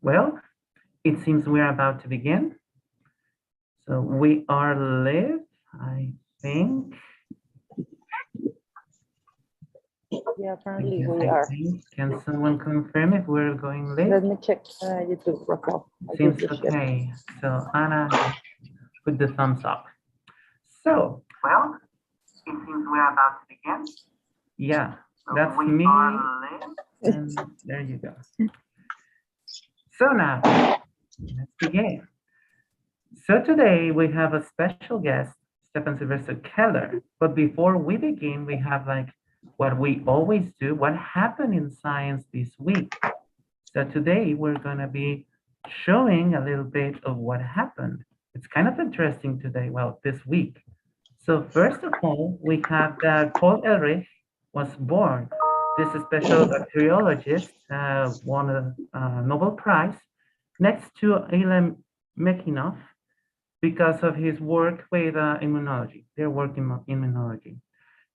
Well, it seems we're about to begin. So we are live, I think. Yeah, apparently Yes, we I are. think. Can someone confirm if we're going live? Let me check YouTube profile. Seems okay. So Anna, put the thumbs up. So, well, it seems we're about to begin. Yeah, that's me. And there you go. So now, let's begin. So today we have a special guest, Stephan Sylvester Keller. But before we begin, we have like what we always do, what happened in science this week. So today we're gonna be showing a little bit of what happened. It's kind of interesting today, well, this week. So first of all, we have that Paul Ehrlich was born. This special bacteriologist won a Nobel Prize next to Ilya Mekhinov because of his work with immunology, their work in immunology.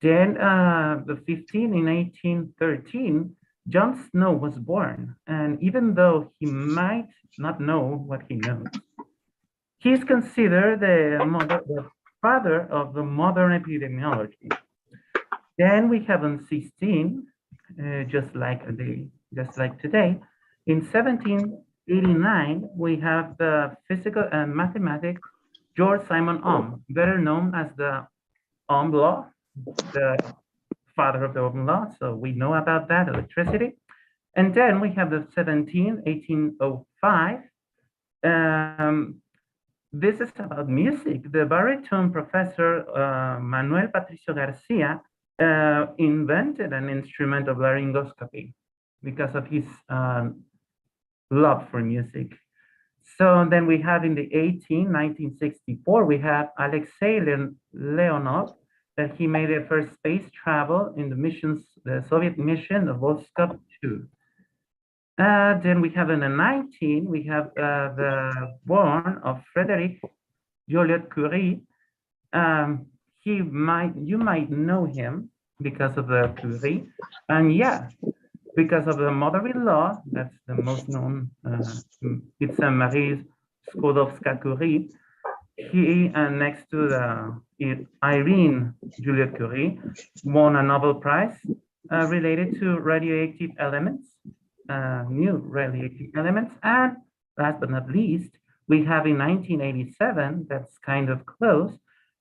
Then the 15 in 1813, John Snow was born. And even though he might not know what he knows, he's considered the father of the modern epidemiology. Then we have on 16, just like today, in 1789, we have the physical and mathematic George Simon Ohm, better known as the Ohm law, the father of the Ohm law. So we know about that, electricity. And then we have the 1805. This is about music. The baritone professor Manuel Patricio Garcia invented an instrument of laryngoscopy because of his love for music. So then we have in the 1964, we have Alexei Leonov, that he made the first space travel in the Soviet mission of Vostok 2. Then we have in the 19, we have the born of Frederic Joliot Curie. You might know him because of the Curie, and yeah, because of the mother-in-law, that's the most known, it's Marie Skłodowska-Curie. He, next to Irene Joliot Curie, won a Nobel Prize related to radioactive elements, new radioactive elements. And last but not least, we have in 1987, that's kind of close,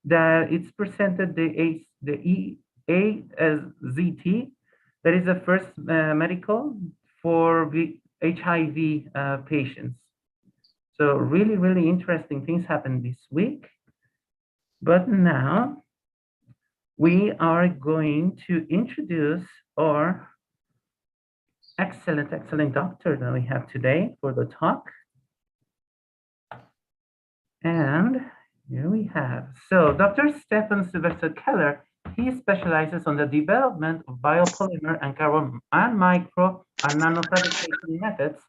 that it's presented the AZT, that is the first medical for the HIV patients. So really, really interesting things happened this week. But now we are going to introduce our excellent doctor that we have today for the talk. And here we have, so Dr. Stephan Sylvester Keller, he specializes on the development of biopolymer and carbon and micro and nanofabrication methods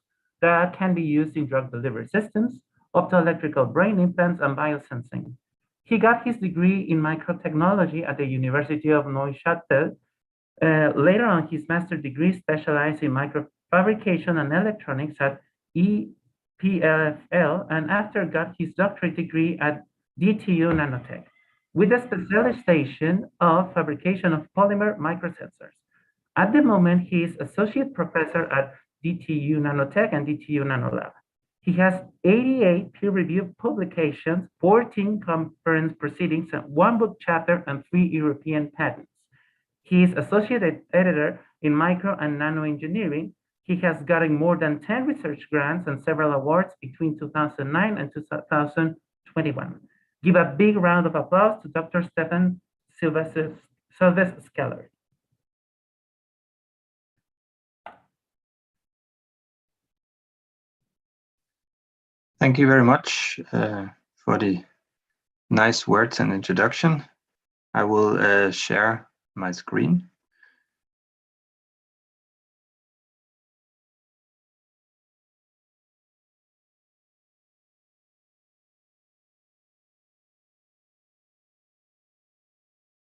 that can be used in drug delivery systems, optoelectrical brain implants, and biosensing. He got his degree in microtechnology at the University of Neuchâtel. Later on, his master's degree specialized in microfabrication and electronics at EPFL, and after got his doctorate degree at Dtu Nanotech, with a specialization of fabrication of polymer microsensors. At the moment, he is associate professor at Dtu Nanotech and Dtu Nano Lab. He has 88 peer-reviewed publications, 14 conference proceedings, 1 book chapter, and 3 European patents. He is associate editor in micro and nano engineering. He has gotten more than 10 research grants and several awards between 2009 and 2021. Give a big round of applause to Dr. Stephan Sylvester Keller. Thank you very much for the nice words and introduction. I will share my screen.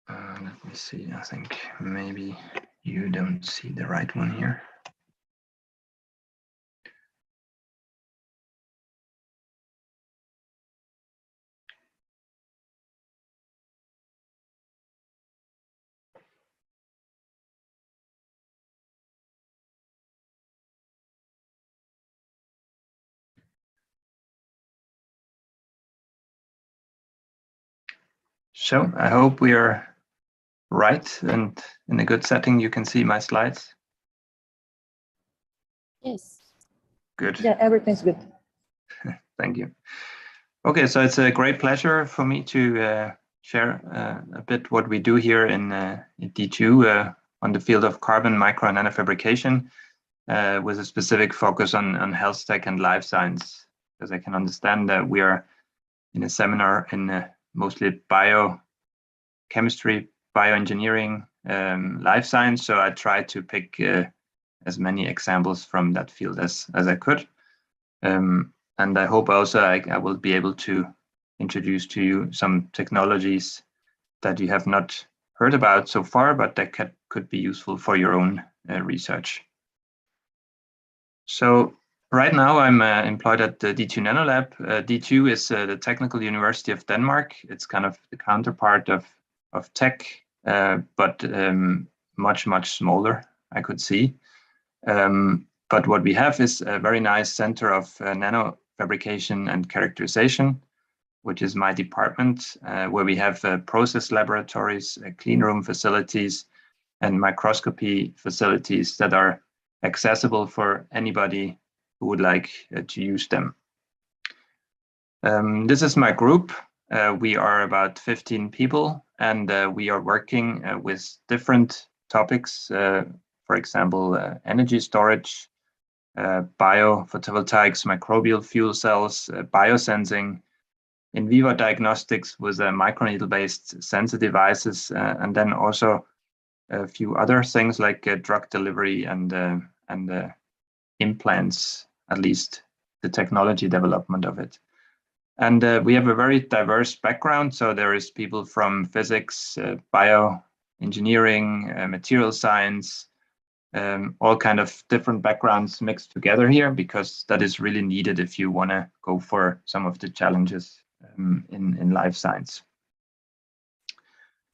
Let me see, I think maybe you don't see the right one here. So I hope we are right and in a good setting. You can see my slides. Yes. Good. Yeah, everything's good. Thank you. Okay, so it's a great pleasure for me to share a bit what we do here in Dtu on the field of carbon micro and nanofabrication with a specific focus on health tech and life science, because I can understand that we are in a seminar in mostly biochemistry, bioengineering, life science. So I tried to pick as many examples from that field as I could. And I hope also I will be able to introduce to you some technologies that you have not heard about so far, but that could be useful for your own research. So right now I'm employed at the Dtu Nano Lab. Dtu is the Technical University of Denmark. It's kind of the counterpart of tech, but much smaller, I could see. But what we have is a very nice center of nano fabrication and characterization, which is my department, where we have process laboratories, clean room facilities, and microscopy facilities that are accessible for anybody who would like to use them. This is my group. We are about 15 people, and we are working with different topics, for example, energy storage, biophotovoltaics, microbial fuel cells, biosensing, in vivo diagnostics with microneedle-based sensor devices, and then also a few other things like drug delivery and implants, at least the technology development of it. And we have a very diverse background. So there is people from physics, bioengineering, material science, all kind of different backgrounds mixed together here, because that is really needed if you want to go for some of the challenges in life science.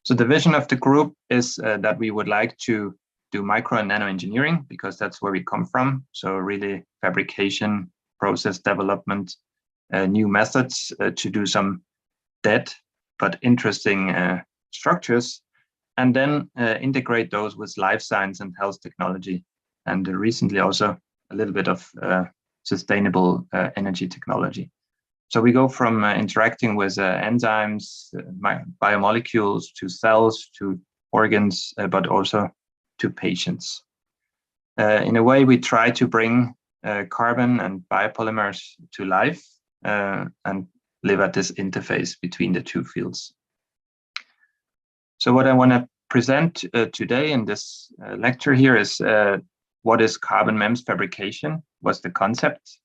So the vision of the group is that we would like to do micro and nano engineering, because that's where we come from. So really fabrication, process development, new methods to do some dead but interesting structures, and then integrate those with life science and health technology, and recently also a little bit of sustainable energy technology. So we go from interacting with enzymes, biomolecules, to cells, to organs, but also to patients. In a way, we try to bring carbon and biopolymers to life and live at this interface between the two fields. So what I want to present today in this lecture here is what is carbon MEMS fabrication, what's the concept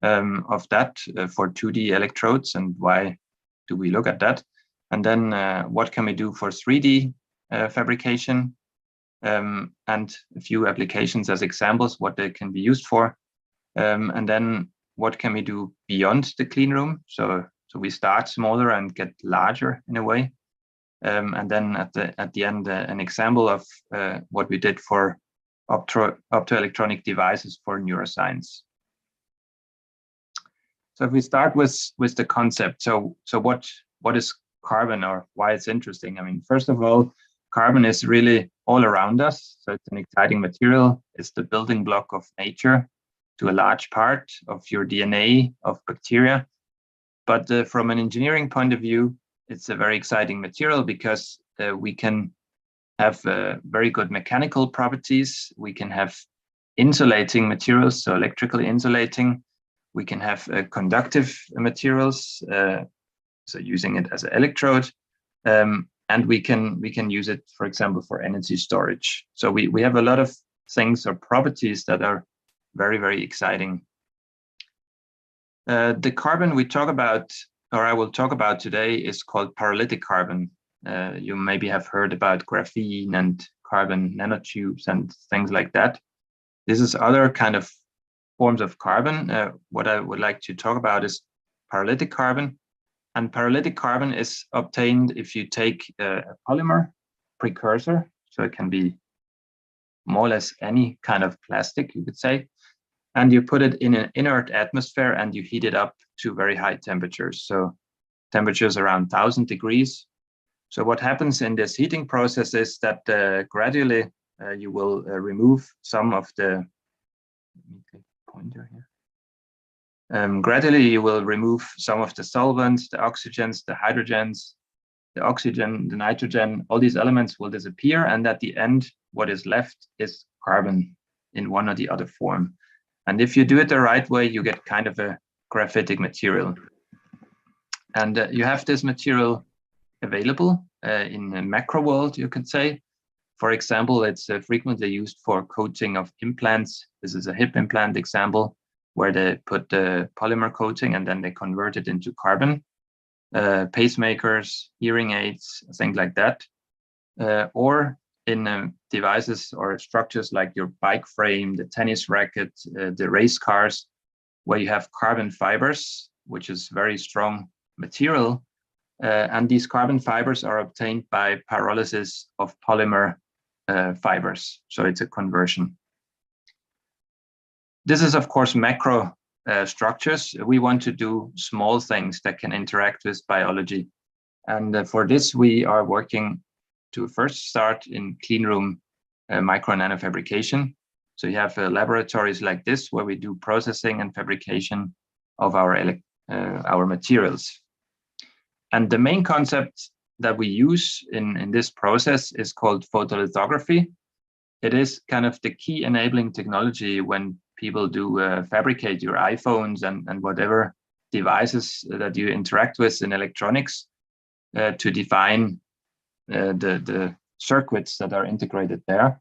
of that for 2D electrodes, and why do we look at that? And then what can we do for 3D fabrication, and a few applications as examples, what they can be used for. And then what can we do beyond the clean room? So we start smaller and get larger in a way. And then at the end, an example of what we did for optoelectronic devices for neuroscience. So if we start with the concept, so what is carbon, or why it's interesting? I mean, first of all, carbon is really all around us. So it's an exciting material. It's the building block of nature to a large part of your DNA, of bacteria. But from an engineering point of view, it's a very exciting material because we can have very good mechanical properties. We can have insulating materials, so electrically insulating. We can have conductive materials, so using it as an electrode, and we can use it, for example, for energy storage. So we have a lot of things or properties that are very, very exciting. The carbon we talk about, or I will talk about today, is called paralytic carbon. You maybe have heard about graphene and carbon nanotubes and things like that. This is other kind of forms of carbon. What I would like to talk about is paralytic carbon. And paralytic carbon is obtained if you take a polymer precursor. So it can be more or less any kind of plastic, you could say. And you put it in an inert atmosphere and you heat it up to very high temperatures. So temperatures around 1000 degrees. So what happens in this heating process is that gradually you will remove some of the pointer here. Gradually you will remove some of the solvents, the oxygens, the hydrogens, the oxygen, the nitrogen. All these elements will disappear, and at the end, what is left is carbon in one or the other form. And if you do it the right way, you get kind of a graphitic material. And you have this material available in the macro world, you could say. For example, it's frequently used for coating of implants. This is a hip implant example where they put the polymer coating and then they convert it into carbon. Pacemakers, hearing aids, things like that. Or in devices or structures like your bike frame, the tennis racket, the race cars, where you have carbon fibers, which is very strong material. And these carbon fibers are obtained by pyrolysis of polymer fibers. So it's a conversion. This is, of course, macro structures. We want to do small things that can interact with biology. And for this, we are working to first start in clean room micro and nano fabrication. So you have laboratories like this where we do processing and fabrication of our materials. And the main concept that we use in this process is called photolithography. It is kind of the key enabling technology when people do fabricate your iPhones and whatever devices that you interact with in electronics to define the circuits that are integrated there.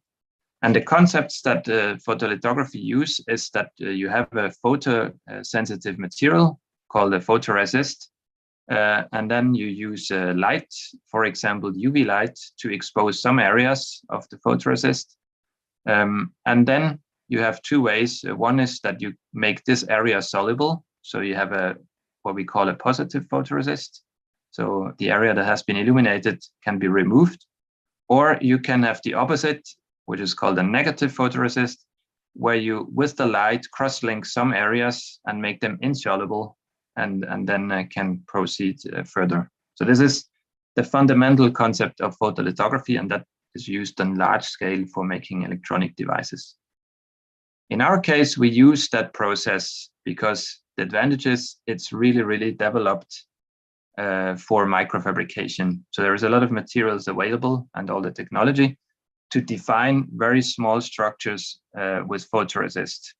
And the concepts that photolithography use is that you have a photosensitive material called a photoresist, and then you use light, for example, UV light, to expose some areas of the photoresist. And then you have two ways. One is that you make this area soluble. So you have what we call a positive photoresist. So the area that has been illuminated can be removed. Or you can have the opposite, which is called a negative photoresist, where you, with the light, cross-link some areas and make them insoluble, and then can proceed further. So this is the fundamental concept of photolithography, and that is used on large scale for making electronic devices. In our case, we use that process because the advantage is it's really, really developed for microfabrication. So there is a lot of materials available and all the technology to define very small structures with photoresist.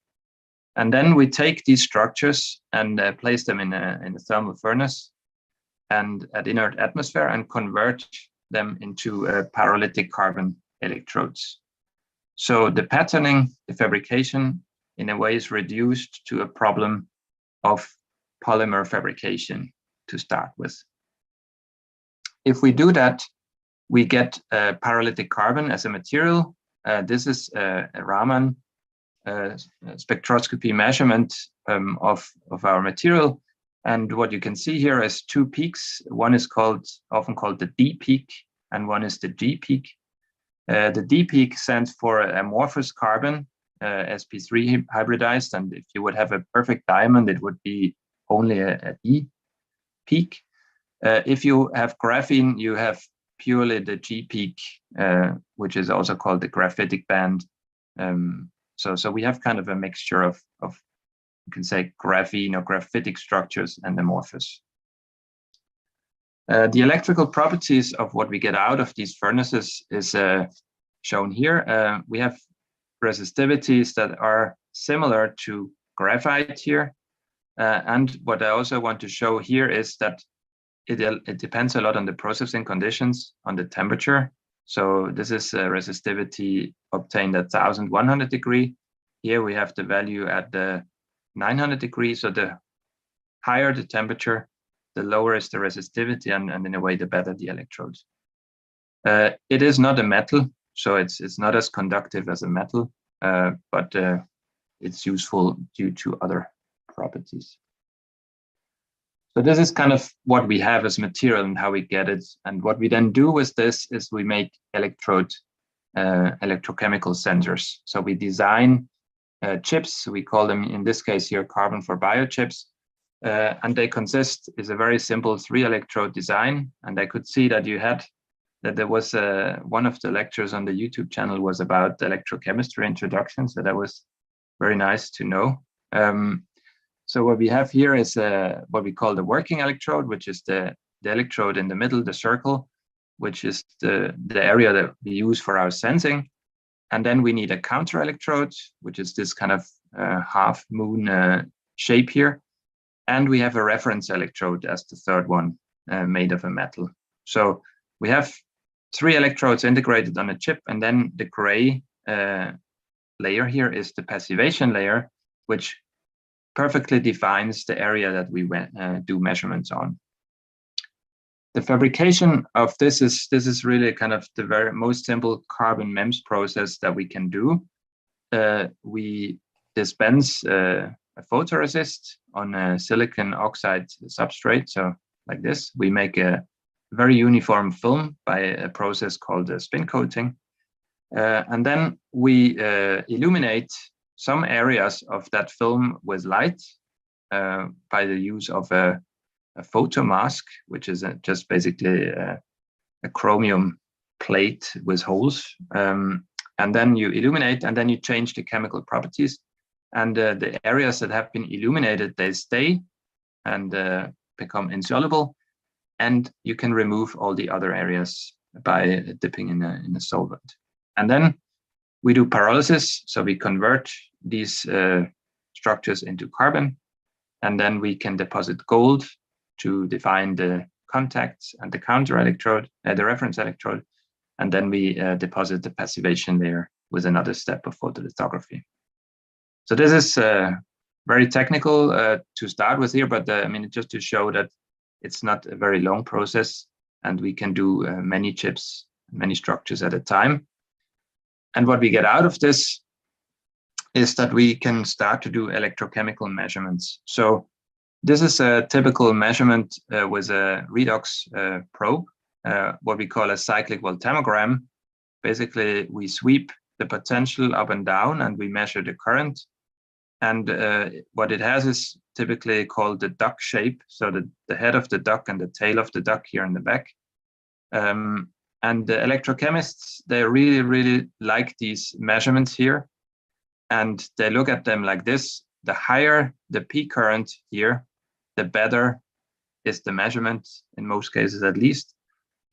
And then we take these structures and place them in a thermal furnace and at inert atmosphere and convert them into paralytic carbon electrodes. So the patterning, the fabrication, in a way is reduced to a problem of polymer fabrication to start with. If we do that, we get paralytic carbon as a material. This is a Raman spectroscopy measurement of our material. And what you can see here is two peaks. One is often called the D peak, and one is the G peak. The D peak stands for amorphous carbon, sp3 hybridized. And if you would have a perfect diamond, it would be only a D peak. If you have graphene, you have purely the G peak, which is also called the graphitic band. So we have kind of a mixture of you can say graphene or graphitic structures and amorphous. The electrical properties of what we get out of these furnaces is shown here. We have resistivities that are similar to graphite here. And what I also want to show here is that it depends a lot on the processing conditions, on the temperature. So this is a resistivity obtained at 1100 degrees. Here we have the value at the 900 degrees. So the higher the temperature, the lower is the resistivity, and in a way, the better the electrodes. It is not a metal, so it's not as conductive as a metal, but it's useful due to other properties. So this is kind of what we have as material and how we get it. And what we then do with this is we make electrochemical sensors. So we design chips. We call them, in this case here, carbon for biochips. And they consist, is a very simple 3-electrode design. And I could see that you had that there was one of the lectures on the YouTube channel was about electrochemistry introduction, so that was very nice to know. So what we have here is what we call the working electrode, which is the electrode in the middle, the circle, which is the area that we use for our sensing. And then we need a counter electrode, which is this kind of half moon shape here. And we have a reference electrode as the third one, made of a metal. So we have 3 electrodes integrated on a chip, and then the gray layer here is the passivation layer, which perfectly defines the area that we do measurements on. The fabrication of this is really kind of the very most simple carbon MEMS process that we can do. We dispense a photoresist on a silicon oxide substrate. So like this, we make a very uniform film by a process called spin coating. And then we illuminate some areas of that film with light by the use of a photo mask, which is just basically a chromium plate with holes. And then you illuminate, and then you change the chemical properties. And the areas that have been illuminated, they stay and become insoluble. And you can remove all the other areas by dipping in a solvent. And then we do pyrolysis. So we convert these structures into carbon. And then we can deposit gold to define the contacts and the counter electrode, the reference electrode. And then we deposit the passivation layer with another step of photolithography. So this is very technical to start with here, but I mean, just to show that it's not a very long process, and we can do many chips, many structures at a time. And what we get out of this is that we can start to do electrochemical measurements. So this is a typical measurement with a redox probe, what we call a cyclic voltammogram. Basically, we sweep the potential up and down, and we measure the current. And what it has is typically called the duck shape. So the head of the duck and the tail of the duck here in the back. And the electrochemists, they really, really like these measurements here. And they look at them like this. The higher the peak current here, the better is the measurement, in most cases at least.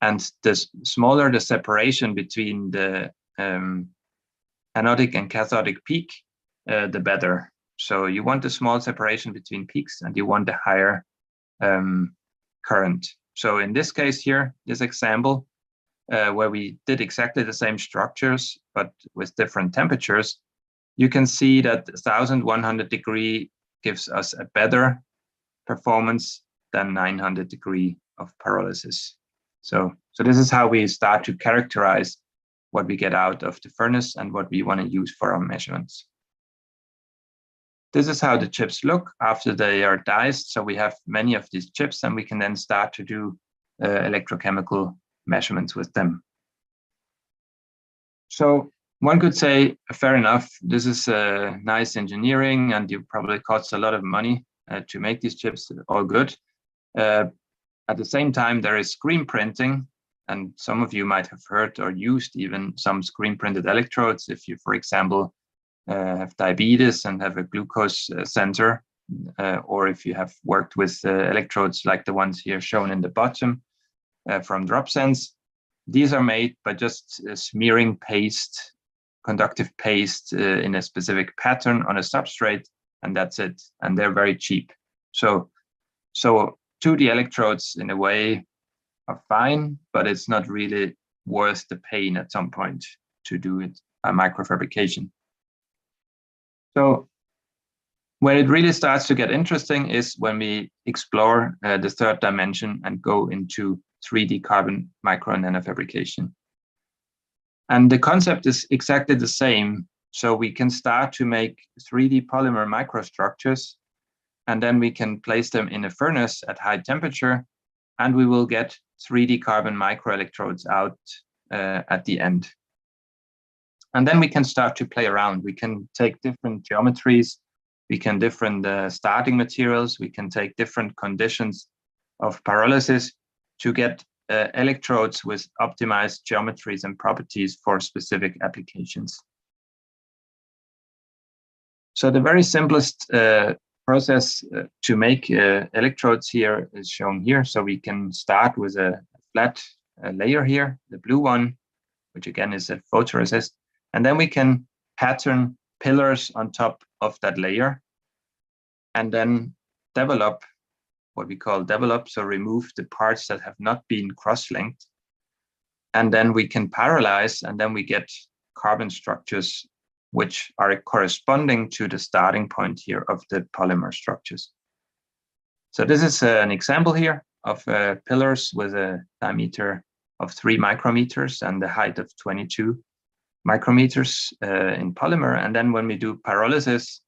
And the smaller the separation between the anodic and cathodic peak, the better. So you want a small separation between peaks, and you want a higher current. So in this case here, this example, where we did exactly the same structures, but with different temperatures, you can see that 1100 degree gives us a better performance than 900 degree of pyrolysis. So this is how we start to characterize what we get out of the furnace and what we want to use for our measurements. This is how the chips look after they are diced. So we have many of these chips, and we can then start to do electrochemical measurements with them. So one could say, fair enough, this is nice engineering, and you probably cost a lot of money to make these chips, all good. At the same time, there is screen printing, and some of you might have heard or used even some screen printed electrodes. If you, for example, have diabetes and have a glucose sensor, or if you have worked with electrodes like the ones here shown in the bottom from DropSense, these are made by just smearing paste, conductive paste in a specific pattern on a substrate, and that's it. And they're very cheap. So 2D electrodes in a way are fine, but it's not really worth the pain at some point to do it by microfabrication. So when it really starts to get interesting is when we explore the third dimension and go into 3D carbon micro and nanofabrication. And the concept is exactly the same. So we can start to make 3D polymer microstructures, and then we can place them in a furnace at high temperature, and we will get 3D carbon microelectrodes out at the end. And then we can start to play around. We can take different geometries, we can different starting materials, we can take different conditions of pyrolysis to get electrodes with optimized geometries and properties for specific applications. So the very simplest process to make electrodes here is shown here. So we can start with a flat layer here, the blue one, which again is a photoresist. And then we can pattern pillars on top of that layer and then develop what we call develop, so remove the parts that have not been cross-linked. And then we can paralyze, and then we get carbon structures which are corresponding to the starting point here of the polymer structures. So this is an example here of pillars with a diameter of 3 micrometers and the height of 22 micrometers in polymer. And then when we do pyrolysis,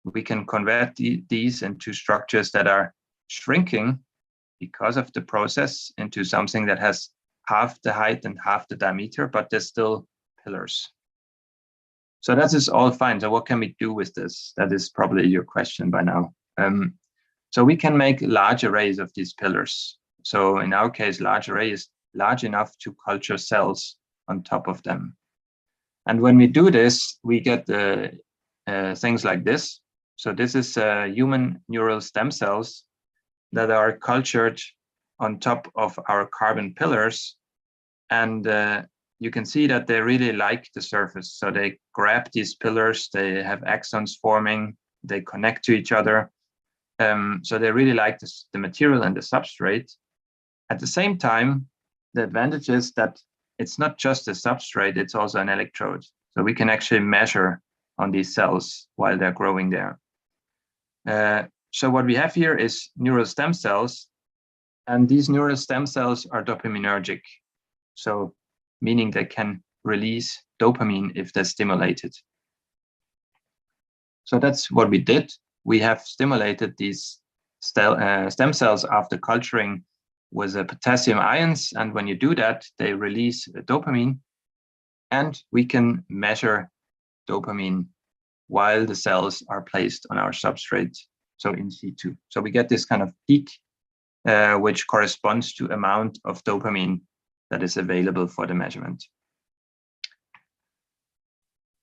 we can convert these into structures that are shrinking because of the process into something that has half the height and half the diameter, but they're still pillars. So that is all fine. So what can we do with this? That is probably your question by now. So we can make large arrays of these pillars. So in our case, large array is large enough to culture cells on top of them. And when we do this, we get things like this. So this is human neural stem cells that are cultured on top of our carbon pillars. And you can see that they really like the surface. So they grab these pillars, they have axons forming, they connect to each other. So they really like the material and the substrate. At the same time, the advantage is that it's not just a substrate, it's also an electrode. So we can actually measure on these cells while they're growing there. So what we have here is neural stem cells, and these neural stem cells are dopaminergic. So meaning they can release dopamine if they're stimulated. So that's what we did. We have stimulated these stem cells after culturing with potassium ions. And when you do that, they release dopamine, and we can measure dopamine while the cells are placed on our substrate, so in situ. So we get this kind of peak, which corresponds to amount of dopamine that is available for the measurement.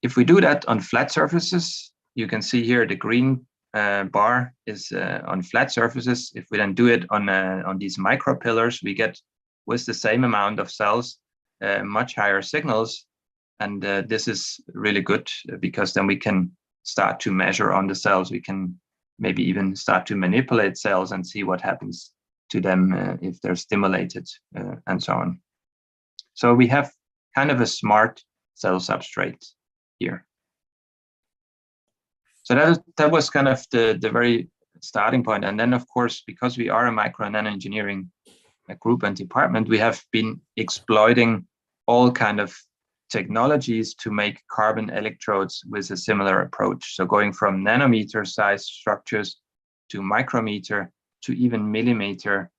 If we do that on flat surfaces, you can see here the green bar is on flat surfaces. If we then do it on these micro pillars, we get, with the same amount of cells, much higher signals. And this is really good because then we can start to measure on the cells. We can maybe even start to manipulate cells and see what happens to them if they're stimulated and so on. So we have kind of a smart cell substrate here. So that was kind of the very starting point. And then, of course, because we are a micro and nano engineering group and department, we have been exploiting all kind of technologies to make carbon electrodes with a similar approach. So going from nanometer sized structures to micrometer to even millimeter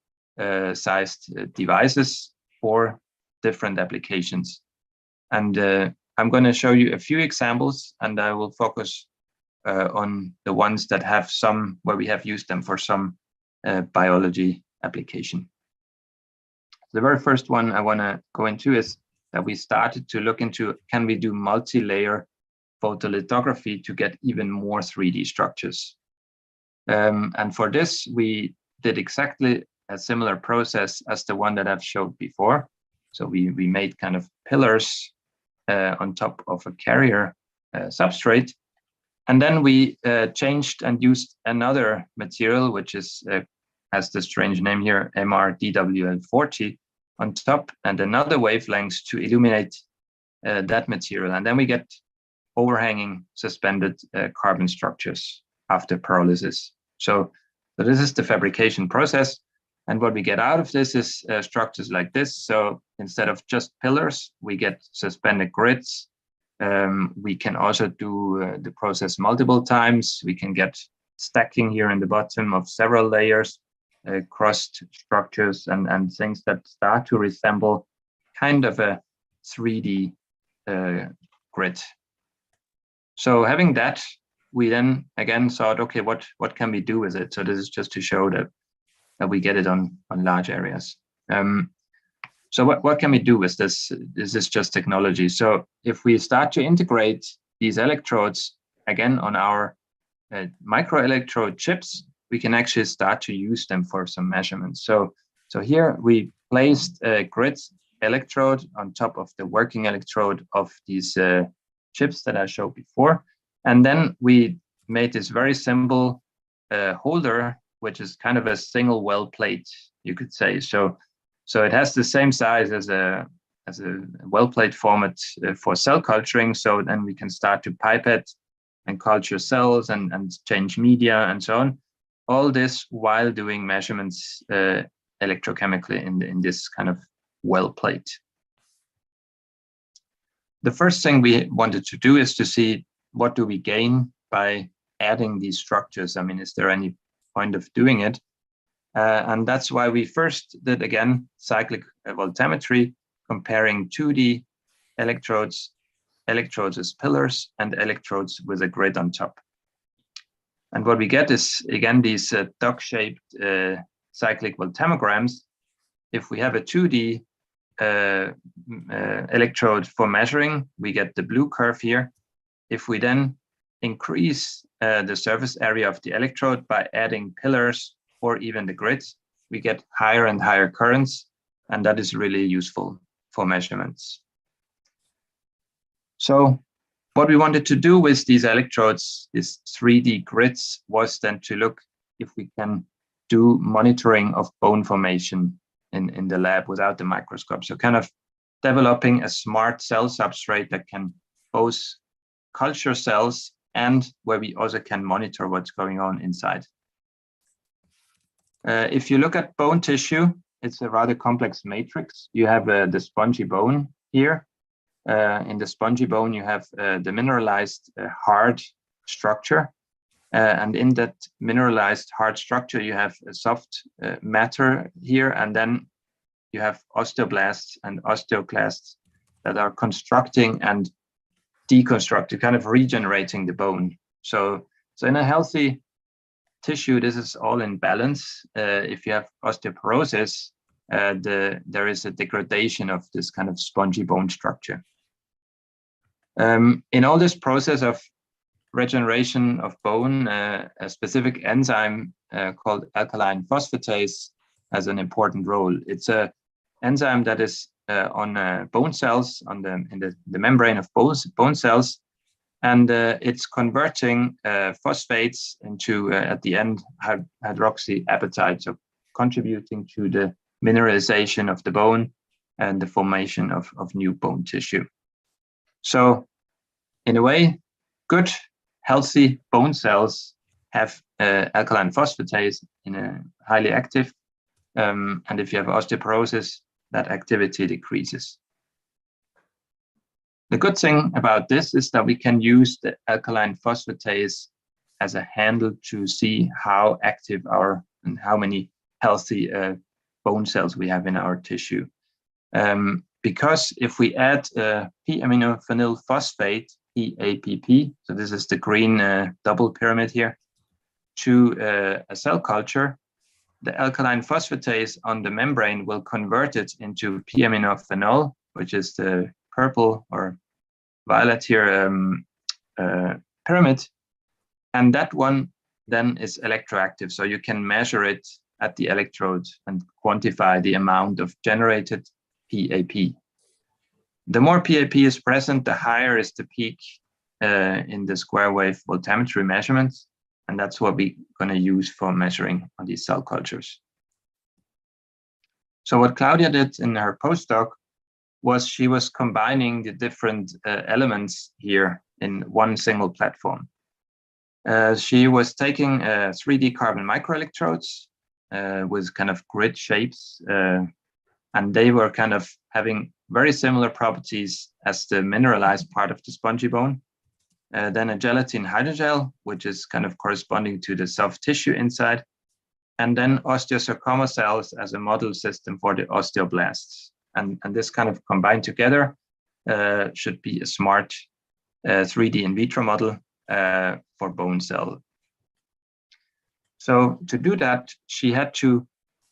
sized devices for different applications. And I'm going to show you a few examples, and I will focus on the ones that have some, where we have used them for some biology application. The very first one I want to go into is that we started to look into, can we do multi-layer photolithography to get even more 3D structures? And for this, we did exactly a similar process as the one that I've showed before. So we made kind of pillars on top of a carrier substrate. And then we changed and used another material, which is has the strange name here, MrDWL40, on top, and another wavelength to illuminate that material. And then we get overhanging suspended carbon structures after pyrolysis. So this is the fabrication process. And what we get out of this is structures like this. So instead of just pillars, we get suspended grids. We can also do the process multiple times. We can get stacking here in the bottom of several layers, crossed structures and things that start to resemble kind of a 3D grid. So having that, we then again thought, okay, what can we do with it? So this is just to show that we get it on large areas. So what can we do with this? Is this just technology? So if we start to integrate these electrodes again on our microelectrode chips, we can actually start to use them for some measurements. So here we placed a grid electrode on top of the working electrode of these chips that I showed before. And then we made this very simple holder, which is kind of a single well plate, you could say. So it has the same size as a well plate format for cell culturing. So then we can start to pipette and culture cells and change media and so on. All this while doing measurements electrochemically in this kind of well plate. The first thing we wanted to do is to see what do we gain by adding these structures. I mean, is there any point of doing it? And that's why we first did, again, cyclic voltammetry, comparing 2D electrodes as pillars, and electrodes with a grid on top. And what we get is, again, these duck-shaped cyclic voltammograms. If we have a 2D electrode for measuring, we get the blue curve here. If we then increase the surface area of the electrode by adding pillars or even the grids, we get higher and higher currents, and that is really useful for measurements. So what we wanted to do with these electrodes, these 3D grids, was then to look if we can do monitoring of bone formation in the lab without the microscope. So kind of developing a smart cell substrate that can both culture cells and where we also can monitor what's going on inside. If you look at bone tissue, it's a rather complex matrix. You have the spongy bone here. In the spongy bone, you have the mineralized hard structure. And in that mineralized hard structure, you have a soft matter here, and then you have osteoblasts and osteoclasts that are constructing and deconstructing, kind of regenerating the bone. So in a healthy tissue, this is all in balance. If you have osteoporosis, there is a degradation of this kind of spongy bone structure. In all this process of regeneration of bone, a specific enzyme called alkaline phosphatase has an important role. It's an enzyme that is on bone cells, in the membrane of bone cells, and it's converting phosphates into, at the end, hydroxyapatite, so contributing to the mineralization of the bone and the formation of new bone tissue. So in a way, good, healthy bone cells have alkaline phosphatase in a highly active, and if you have osteoporosis, that activity decreases. The good thing about this is that we can use the alkaline phosphatase as a handle to see how active and how many healthy bone cells we have in our tissue. Because if we add p-aminophenyl phosphate, PAPP, so this is the green double pyramid here, to a cell culture, the alkaline phosphatase on the membrane will convert it into p-aminophenol, which is the purple or violet here pyramid. And that one then is electroactive. So you can measure it at the electrode and quantify the amount of generated PAP. The more PAP is present, the higher is the peak in the square wave voltammetry measurements. And that's what we're going to use for measuring on these cell cultures. So what Claudia did in her postdoc was she was combining the different elements here in one single platform. She was taking 3D carbon microelectrodes with kind of grid shapes, and they were kind of having very similar properties as the mineralized part of the spongy bone. Then a gelatin hydrogel, which is kind of corresponding to the soft tissue inside, and then osteosarcoma cells as a model system for the osteoblasts. And this kind of combined together should be a smart 3D in vitro model for bone cell. So to do that, she had to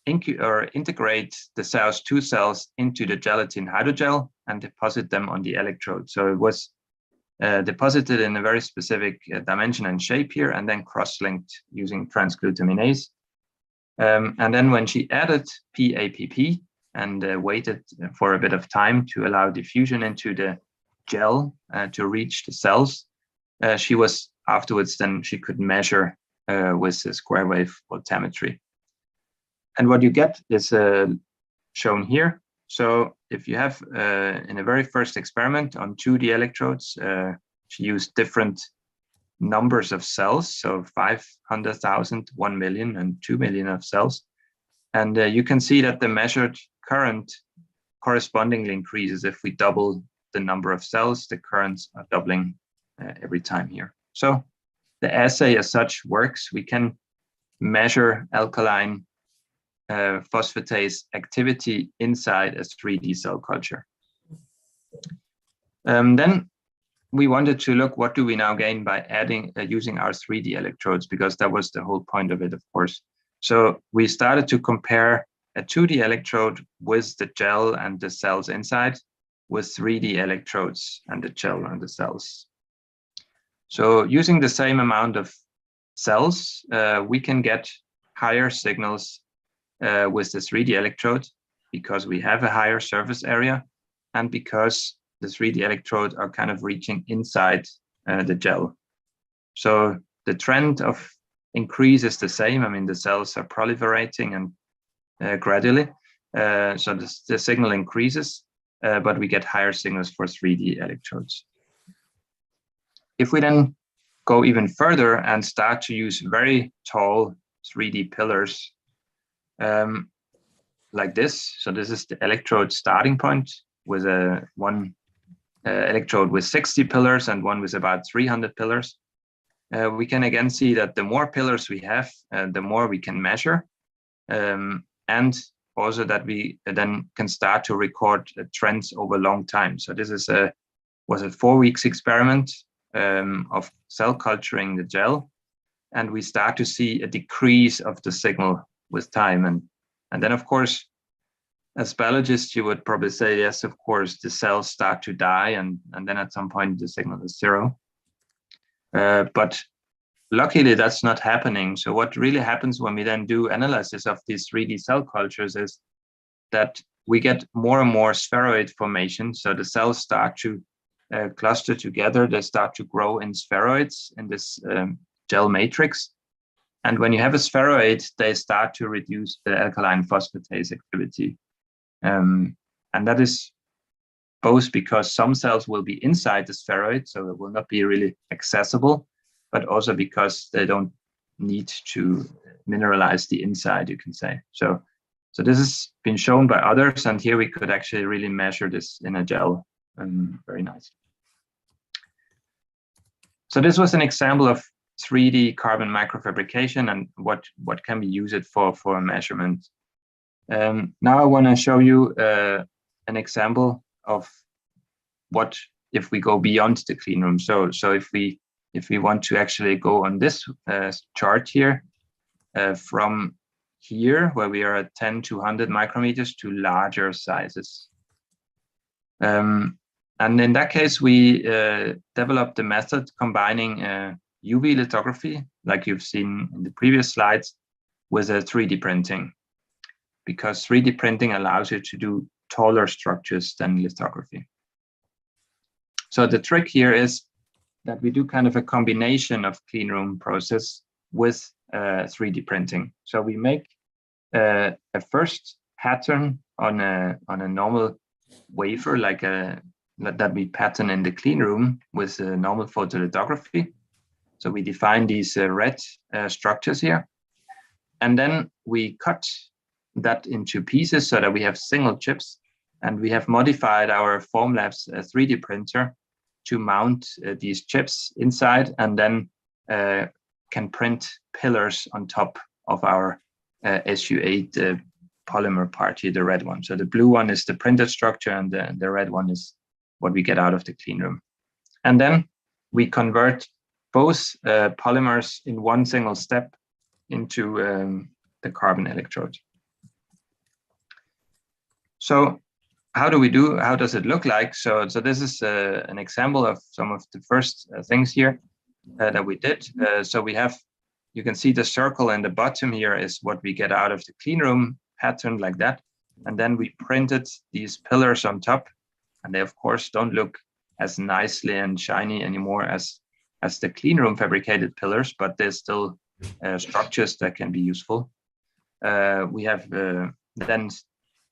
integrate the cells, two cells, into the gelatin hydrogel and deposit them on the electrode. So it was deposited in a very specific dimension and shape here, and then cross-linked using transglutaminase. And then when she added PAPP and waited for a bit of time to allow diffusion into the gel to reach the cells, she was afterwards, then she could measure with the square wave voltammetry. And what you get is shown here. So if you have, in a very first experiment on 2D electrodes, she used different numbers of cells, so 500,000, 1 million, and 2 million of cells. And you can see that the measured current correspondingly increases. If we double the number of cells, the currents are doubling every time here. So the assay as such works. We can measure alkaline phosphatase activity inside a 3D cell culture. Then we wanted to look, what do we now gain by adding using our 3D electrodes, because that was the whole point of it, of course. So we started to compare a 2D electrode with the gel and the cells inside with 3D electrodes and the gel and the cells. So using the same amount of cells, we can get higher signals with the 3D electrode because we have a higher surface area and because the 3D electrodes are kind of reaching inside the gel. So the trend of increase is the same. I mean, the cells are proliferating and gradually. So the signal increases, but we get higher signals for 3D electrodes. If we then go even further and start to use very tall 3D pillars like this. So this is the electrode starting point with one electrode with 60 pillars and one with about 300 pillars. We can again see that the more pillars we have, the more we can measure, and also that we then can start to record trends over a long time. So this is was a 4 weeks experiment of cell culturing the gel, and we start to see a decrease of the signal with time. And then, of course, as biologists, you would probably say, yes, of course, the cells start to die, and then at some point the signal is zero. But luckily, that's not happening. So what really happens when we then do analysis of these 3D cell cultures is that we get more and more spheroid formation. So the cells start to cluster together. They start to grow in spheroids in this gel matrix. And when you have a spheroid, they start to reduce the alkaline phosphatase activity. And that is both because some cells will be inside the spheroid, so it will not be really accessible, but also because they don't need to mineralize the inside, you can say. So this has been shown by others, and here we could actually really measure this in a gel very nice. So this was an example of 3D carbon microfabrication and what can we use it for measurement. Now I want to show you an example of what if we go beyond the clean room. So if we want to actually go on this chart here, from here where we are at 10 to 100 micrometers to larger sizes. And in that case, we developed a method combining UV lithography, like you've seen in the previous slides, with 3D printing, because 3D printing allows you to do taller structures than lithography. So the trick here is that we do kind of a combination of clean room process with 3D printing. So we make a first pattern on a normal wafer, like that we pattern in the clean room with normal photolithography. So we define these red structures here, and then we cut that into pieces so that we have single chips, and we have modified our Formlabs 3D printer to mount these chips inside, and then can print pillars on top of our SU8 polymer part here, the red one. So the blue one is the printed structure, and the red one is what we get out of the clean room. And then we convert both polymers in one single step into the carbon electrode. So how does it look like? So this is an example of some of the first things here that we did. So you can see the circle in the bottom here is what we get out of the clean room pattern like that. And then we printed these pillars on top, and they of course don't look as nicely and shiny anymore as the clean room fabricated pillars, but there's still structures that can be useful. We have then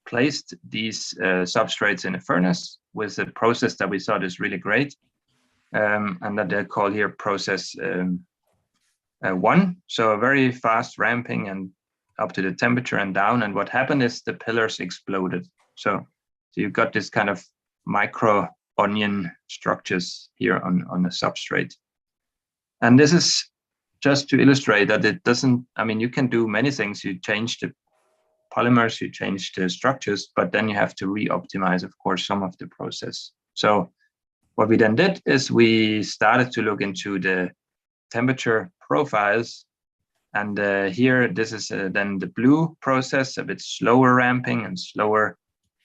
placed these substrates in a furnace with a process that we thought is really great, and that they call here process 1. So a very fast ramping and up to the temperature and down. And what happened is the pillars exploded. So you've got this kind of micro onion structures here on the substrate. And this is just to illustrate that it doesn't, I mean, you can do many things. You change the polymers, you change the structures, but then you have to re-optimize, of course, some of the process. So what we then did is we started to look into the temperature profiles. And here, this is then the blue process, a bit slower ramping and slower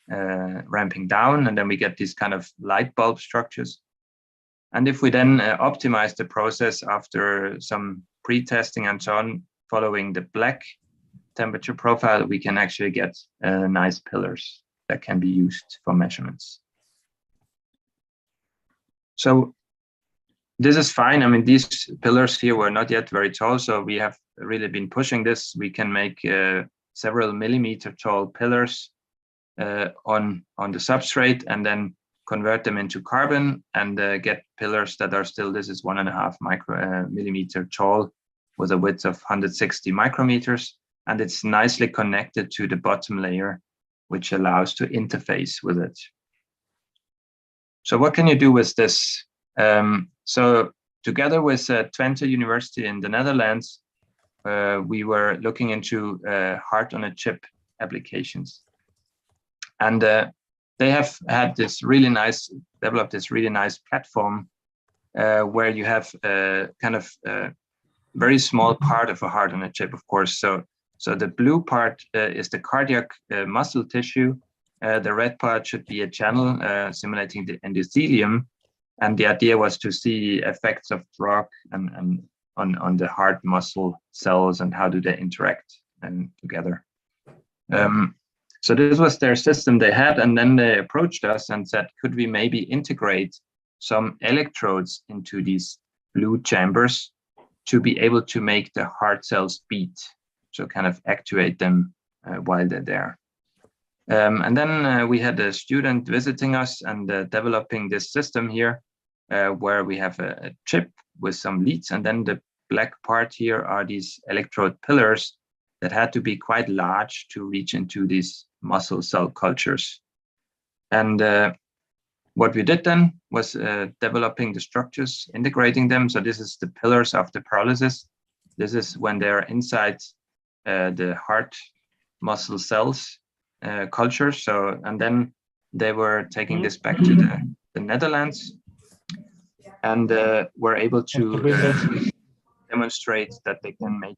ramping down. And then we get these kind of light bulb structures. And if we then optimize the process after some pre-testing and so on, following the black temperature profile, we can actually get nice pillars that can be used for measurements. So this is fine. I mean, these pillars here were not yet very tall, so we have really been pushing this. We can make several millimeter tall pillars on the substrate and then convert them into carbon and get pillars that are still, this is 1.5 millimeter tall with a width of 160 micrometers. And it's nicely connected to the bottom layer, which allows to interface with it. So what can you do with this? So together with Twente University in the Netherlands, we were looking into heart-on-a-chip applications. And they have had this really nice, developed this really nice platform where you have kind of very small part of a heart-on-a-chip, of course. So the blue part is the cardiac muscle tissue. The red part should be a channel simulating the endothelium. And the idea was to see effects of drug and on the heart muscle cells and how do they interact together. So this was their system they had, and then they approached us and said, could we maybe integrate some electrodes into these blue chambers to be able to make the heart cells beat, so kind of actuate them while they're there. And then we had a student visiting us and developing this system here, where we have a chip with some leads, and then the black part here are these electrode pillars that had to be quite large to reach into these muscle cell cultures. And what we did then was developing the structures, integrating them. So this is the pillars of the pyrolysis. This is when they're inside the heart muscle cells culture. So, and then they were taking this back to the Netherlands and were able to demonstrate that they can make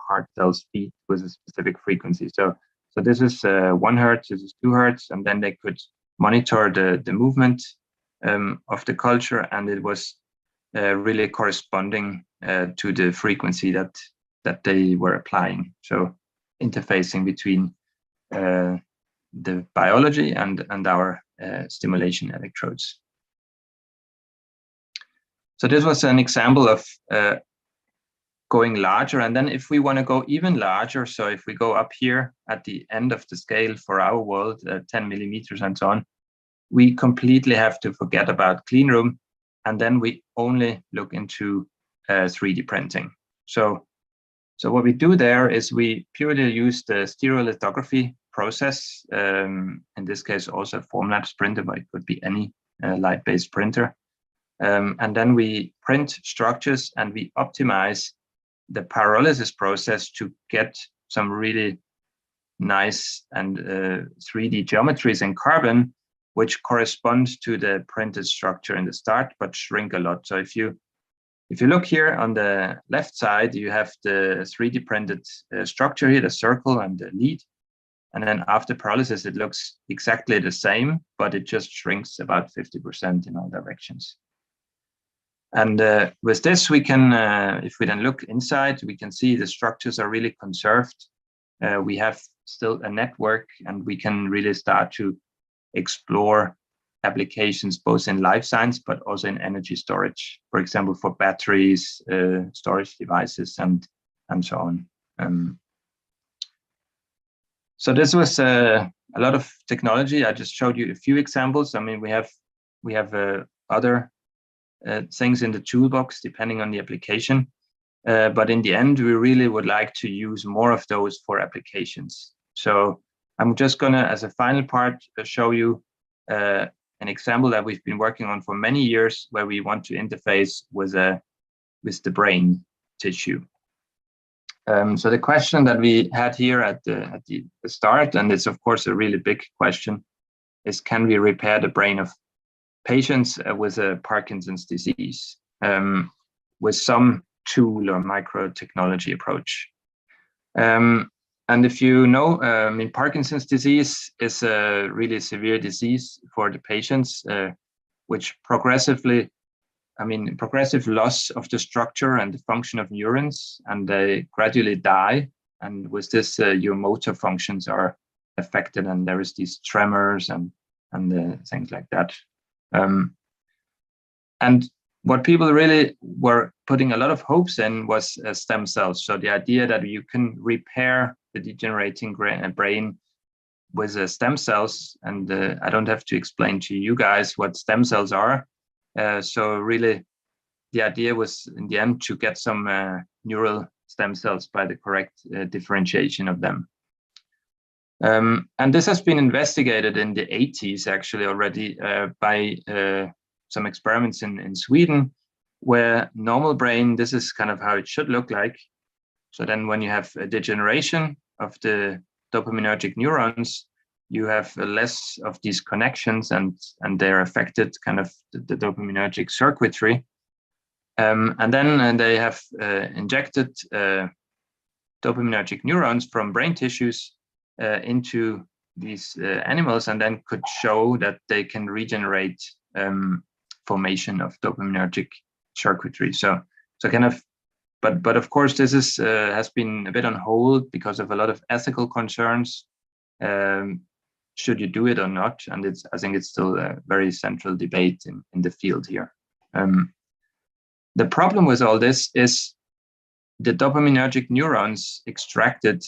heart cells beat with a specific frequency. So this is 1 hertz, this is 2 hertz, and then they could monitor the movement of the culture, and it was really corresponding to the frequency that they were applying. So interfacing between the biology and our stimulation electrodes. So this was an example of going larger. And then if we want to go even larger, so if we go up here at the end of the scale for our world, 10 millimeters and so on, we completely have to forget about clean room. And then we only look into 3D printing. So what we do there is we purely use the stereolithography process, in this case also a Formlabs printer, but it could be any light-based printer. And then we print structures and we optimize the pyrolysis process to get some really nice and 3D geometries in carbon, which correspond to the printed structure in the start, but shrink a lot. So if you look here on the left side, you have the 3D printed structure here, the circle and the lead. And then after pyrolysis, it looks exactly the same, but it just shrinks about 50% in all directions. And with this, we can, if we then look inside, we can see the structures are really conserved. We have still a network, and we can really start to explore applications both in life science, but also in energy storage, for example, for batteries, storage devices, and so on. So this was a lot of technology. I just showed you a few examples. I mean, we have other things in the toolbox depending on the application. But in the end, we really would like to use more of those for applications. So I'm just gonna, as a final part, show you an example that we've been working on for many years, where we want to interface with the brain tissue. So the question that we had here at the start, and it's of course a really big question, is can we repair the brain of patients with a Parkinson's disease with some tool or microtechnology approach? And if you know, I mean, Parkinson's disease is a really severe disease for the patients, which progressive loss of the structure and the function of neurons, and they gradually die. And with this, your motor functions are affected, and there is these tremors and things like that. And what people really were putting a lot of hopes in was stem cells. So the idea that you can repair the degenerating brain with stem cells, and I don't have to explain to you guys what stem cells are. So really, the idea was in the end to get some neural stem cells by the correct differentiation of them. And this has been investigated in the 80s actually already by some experiments in Sweden, where normal brain, this is kind of how it should look like. So then when you have a degeneration of the dopaminergic neurons, you have less of these connections, and they're affected kind of the dopaminergic circuitry. And then they have injected dopaminergic neurons from brain tissues into these animals, and then could show that they can regenerate formation of dopaminergic circuitry. So kind of, but of course this is has been a bit on hold because of a lot of ethical concerns. Should you do it or not? And I think it's still a very central debate in the field here. The problem with all this is the dopaminergic neurons extracted,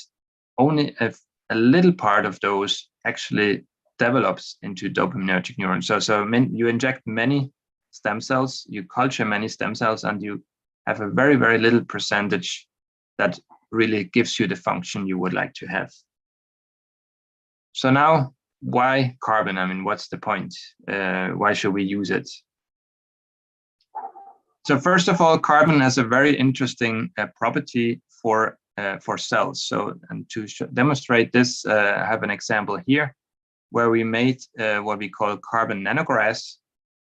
only a little part of those actually develops into dopaminergic neurons. So you inject many stem cells, you culture many stem cells, and you have a very, very little percentage that really gives you the function you would like to have. So now, why carbon? I mean, what's the point? Why should we use it? So first of all, carbon has a very interesting property for cells. So, and to demonstrate this, I have an example here where we made what we call carbon nanoglass.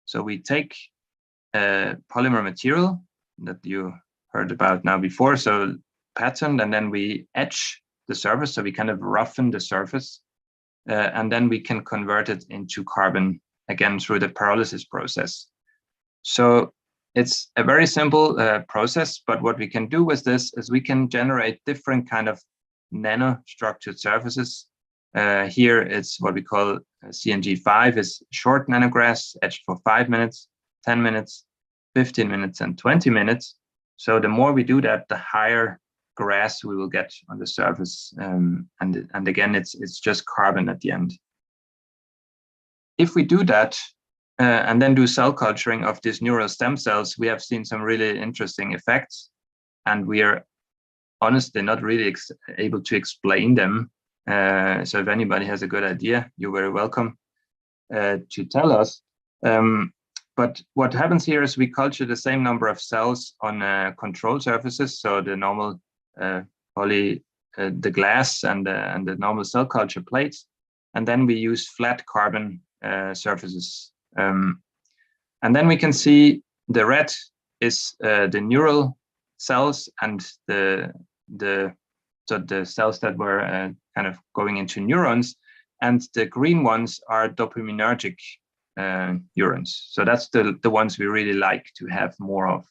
So we take polymer material that you heard about now before, so patterned, and then we etch the surface. So we kind of roughen the surface, and then we can convert it into carbon again through the pyrolysis process. So it's a very simple process, but what we can do with this is we can generate different kind of nano-structured surfaces. Here it's what we call CNG5, is short nanoglass etched for 5 minutes, 10 minutes, 15 minutes, and 20 minutes. So the more we do that, the higher grass we will get on the surface. And again, it's just carbon at the end. If we do that, and then do cell culturing of these neural stem cells, we have seen some really interesting effects, and we are honestly not really able to explain them. So if anybody has a good idea, you're very welcome to tell us. But what happens here is we culture the same number of cells on control surfaces, so the normal the glass and the normal cell culture plates, and then we use flat carbon surfaces. And then we can see the red is the neural cells, and the cells that were kind of going into neurons, and the green ones are dopaminergic neurons. So that's the ones we really like to have more of.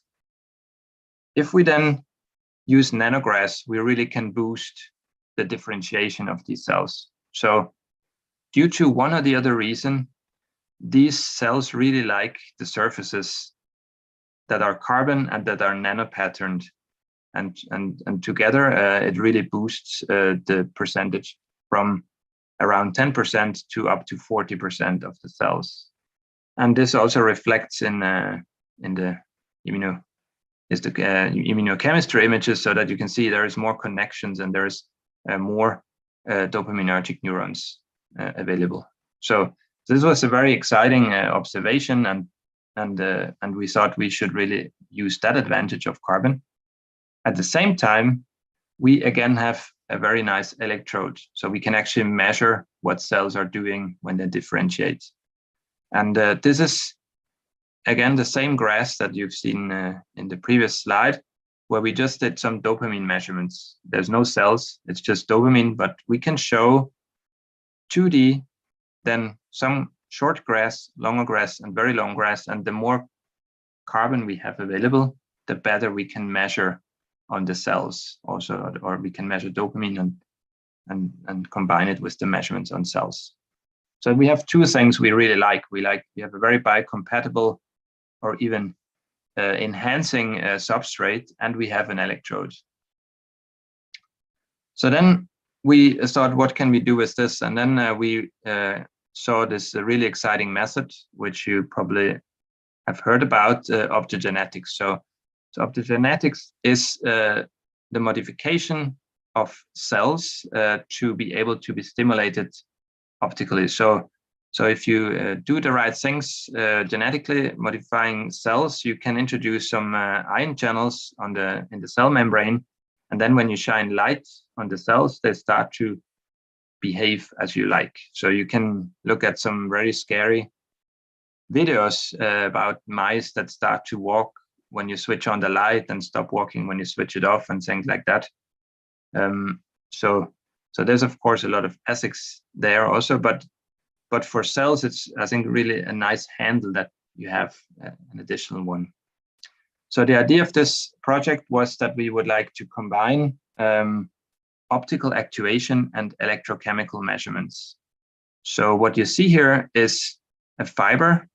If we then use nanograph, we really can boost the differentiation of these cells. So due to one or the other reason, these cells really like the surfaces that are carbon and that are nanopatterned, and together it really boosts the percentage from around 10% to up to 40% of the cells. And this also reflects in the immunochemistry images, so that you can see there is more connections and there is more dopaminergic neurons available. So this was a very exciting observation, and we thought we should really use that advantage of carbon. At the same time, we again have a very nice electrode, so we can actually measure what cells are doing when they differentiate. And this is again the same graph that you've seen in the previous slide, where we just did some dopamine measurements. There's no cells, it's just dopamine, but we can show 2D, then some short graphs, longer graphs, and very long graphs. And the more carbon we have available, the better we can measure on the cells also, or we can measure dopamine and combine it with the measurements on cells. So we have two things we really like. We have a very biocompatible or even enhancing substrate, and we have an electrode. So then we thought, what can we do with this? And then we saw this really exciting method, which you probably have heard about, optogenetics. So optogenetics is the modification of cells to be able to be stimulated optically. So if you do the right things genetically modifying cells, you can introduce some ion channels in the cell membrane, and then when you shine light on the cells, they start to behave as you like. So you can look at some very scary videos about mice that start to walk when you switch on the light and stop walking when you switch it off, and things like that. So there's of course a lot of ethics there also, but for cells, it's, I think, really a nice handle that you have an additional one. So the idea of this project was that we would like to combine optical actuation and electrochemical measurements. So what you see here is a fiber,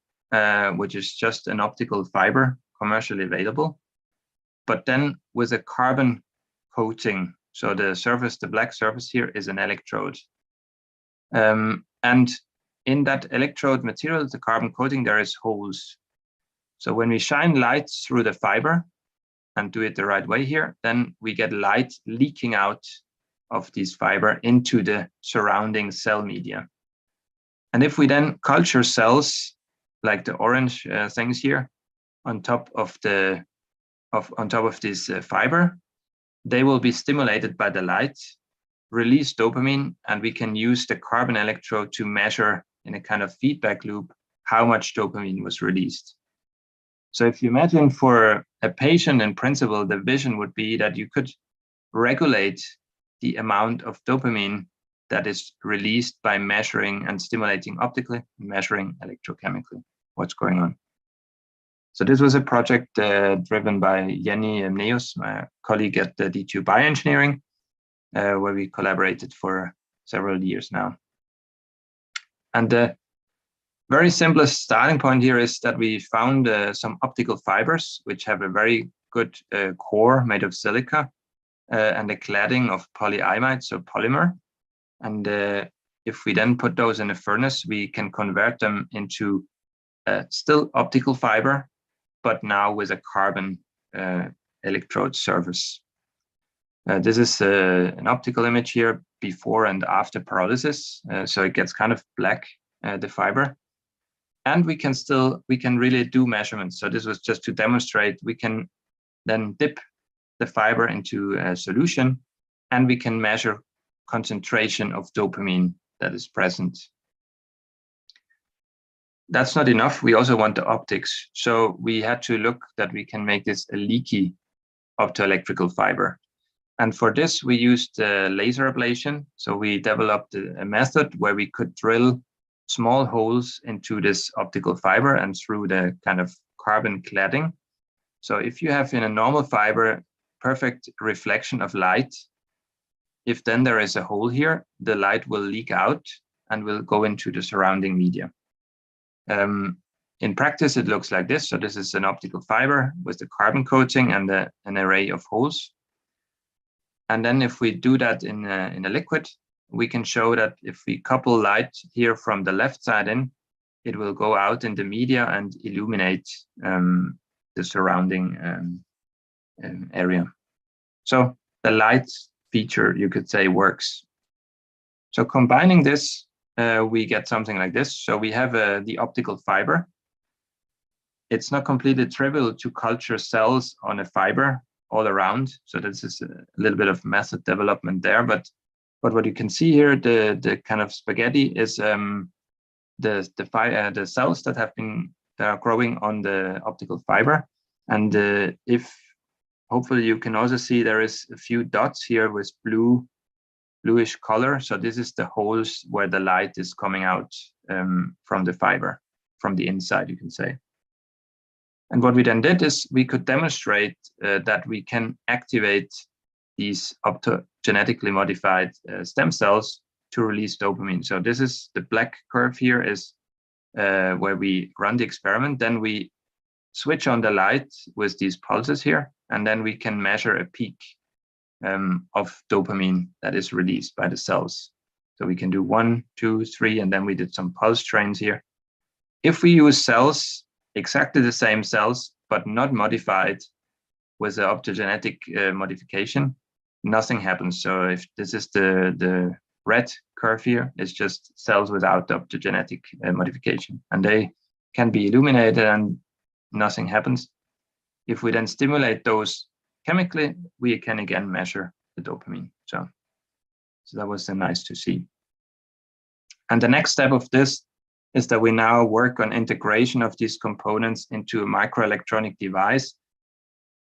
which is just an optical fiber commercially available, but then with a carbon coating. So the surface, the black surface here, is an electrode. And in that electrode material, the carbon coating, there is holes. So when we shine light through the fiber and do it the right way here, then we get light leaking out of this fiber into the surrounding cell media. And if we then culture cells, like the orange things here, on top of this fiber, they will be stimulated by the light, release dopamine, and we can use the carbon electrode to measure in a kind of feedback loop how much dopamine was released. So if you imagine for a patient, in principle, the vision would be that you could regulate the amount of dopamine that is released by measuring and stimulating optically, measuring electrochemically what's going on. So this was a project driven by Jenny Neus, my colleague at the Dtu Bioengineering, where we collaborated for several years now. And the very simplest starting point here is that we found some optical fibers, which have a very good core made of silica and a cladding of polyimide, so polymer. And if we then put those in a furnace, we can convert them into still optical fiber, but now with a carbon electrode surface. This is an optical image here before and after pyrolysis. So it gets kind of black, the fiber. And we can really do measurements. So this was just to demonstrate we can then dip the fiber into a solution, and we can measure concentration of dopamine that is present. That's not enough. We also want the optics. So we had to look that we can make this a leaky optoelectrical fiber. And for this, we used laser ablation. So we developed a method where we could drill small holes into this optical fiber and through the kind of carbon cladding. So if you have in a normal fiber perfect reflection of light, if then there is a hole here, the light will leak out and will go into the surrounding media. In practice, it looks like this. So this is an optical fiber with the carbon coating and an array of holes. And then if we do that in a liquid, we can show that if we couple light here from the left side in, it will go out in the media and illuminate the surrounding area. So the light feature, you could say, works. So combining this, we get something like this. So we have the optical fiber. It's not completely trivial to culture cells on a fiber all around. So this is a little bit of method development there. But what you can see here, the kind of spaghetti is the cells that are growing on the optical fiber. And if hopefully you can also see there is a few dots here with bluish color. So this is the holes where the light is coming out from the fiber, from the inside, you can say. And what we then did is we could demonstrate that we can activate these optogenetically modified stem cells to release dopamine. So this is the black curve here is where we run the experiment. Then we switch on the light with these pulses here, and then we can measure a peak of dopamine that is released by the cells. So we can do 1, 2, 3, and then we did some pulse trains here. If we use cells, exactly the same cells, but not modified with the optogenetic modification, nothing happens. So if this is the red curve here, it's just cells without the optogenetic modification, and they can be illuminated and nothing happens. If we then stimulate those chemically, we can again measure the dopamine. So that was nice to see. And the next step of this is that we now work on integration of these components into a microelectronic device,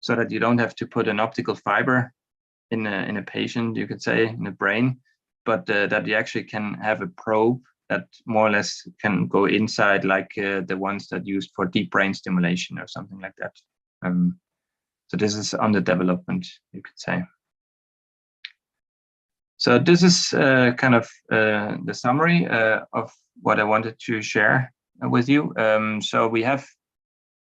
so that you don't have to put an optical fiber in a patient, you could say, in the brain, but that you actually can have a probe that more or less can go inside, like the ones that used for deep brain stimulation or something like that. So this is under development, you could say. So this is kind of the summary of what I wanted to share with you. So we have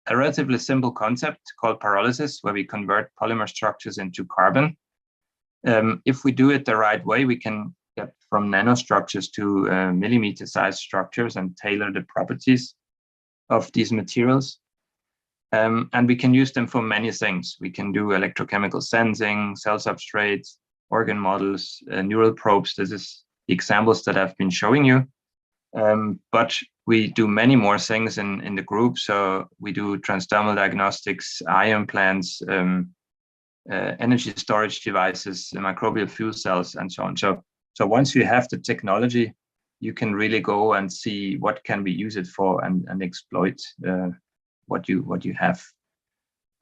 a relatively simple concept called pyrolysis, where we convert polymer structures into carbon. If we do it the right way, we can get from nanostructures to millimeter-sized structures and tailor the properties of these materials. And we can use them for many things. We can do electrochemical sensing, cell substrates, organ models, neural probes. This is the examples that I've been showing you. But we do many more things in the group. So we do transdermal diagnostics, ion plants, energy storage devices, microbial fuel cells, and so on. So once you have the technology, you can really go and see what can we use it for and exploit what you have.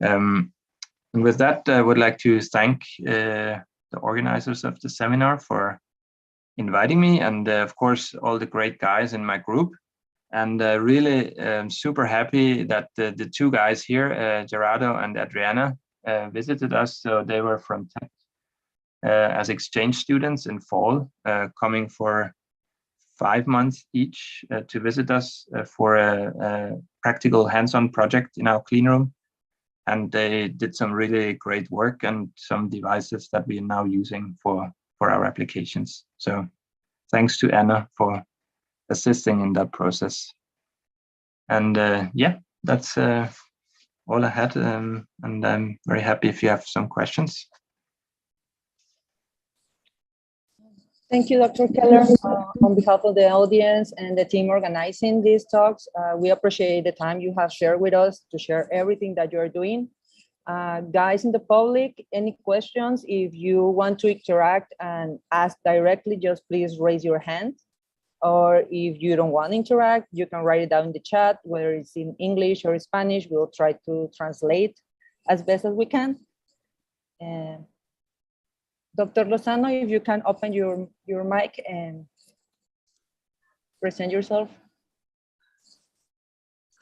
And with that, I would like to thank the organizers of the seminar for inviting me, and of course all the great guys in my group. And really super happy that the two guys here, Gerardo and Adriana, visited us. So they were from Tech as exchange students in fall, coming for 5 months each to visit us for a practical hands-on project in our clean room. And they did some really great work and some devices that we are now using for our applications. So thanks to Anna for assisting in that process. And yeah, that's all I had. And I'm very happy if you have some questions. Thank you, Dr. Keller. On behalf of the audience and the team organizing these talks, we appreciate the time you have shared with us to share everything that you're doing. Guys in the public, any questions? If you want to interact and ask directly, just please raise your hand. Or if you don't want to interact, you can write it down in the chat, whether it's in English or Spanish. We'll try to translate as best as we can. And Dr. Lozano, if you can open your mic and present yourself.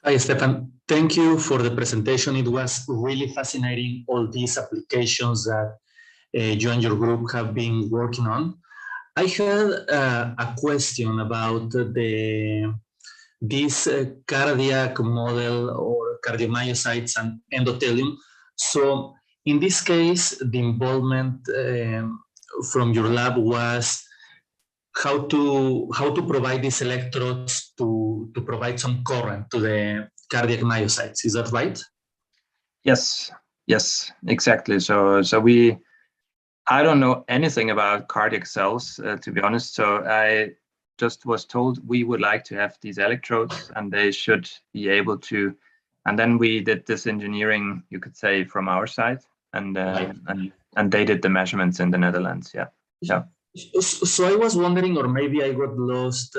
Hi, Stephan. Thank you for the presentation. It was really fascinating, all these applications that you and your group have been working on. I had a question about this cardiac model or cardiomyocytes and endothelium. So in this case, the involvement from your lab was how to provide these electrodes to provide some current to the cardiac myocytes. Is that right? Yes, exactly. So I don't know anything about cardiac cells, to be honest. So I just was told we would like to have these electrodes and they should be able to, and then we did this engineering, you could say, from our side, and they did the measurements in the Netherlands. Yeah. So I was wondering, or maybe I got lost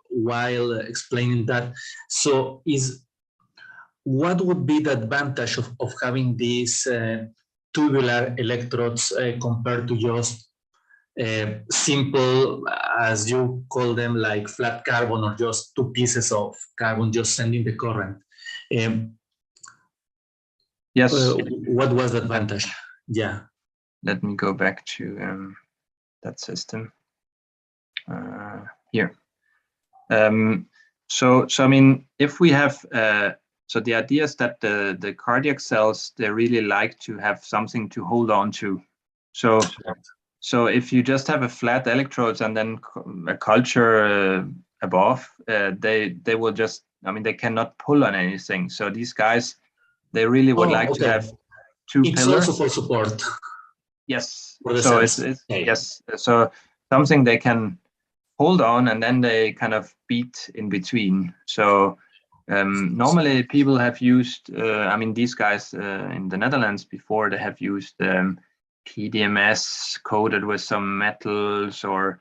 while explaining that. So what would be the advantage of having these tubular electrodes compared to just simple, as you call them, like flat carbon, or just two pieces of carbon just sending the current? Yes. What was the advantage? Yeah. Let me go back to that system here. So I mean, if we have, so the idea is that the cardiac cells, they really like to have something to hold on to. So if you just have a flat electrodes and then a culture above, they will just, I mean, they cannot pull on anything. So these guys, they really would like to have two pillars. Also for support. Yes. So it's yes. So something they can hold on, and then they kind of beat in between. So normally people have used, I mean, these guys in the Netherlands before, they have used PDMS coated with some metals or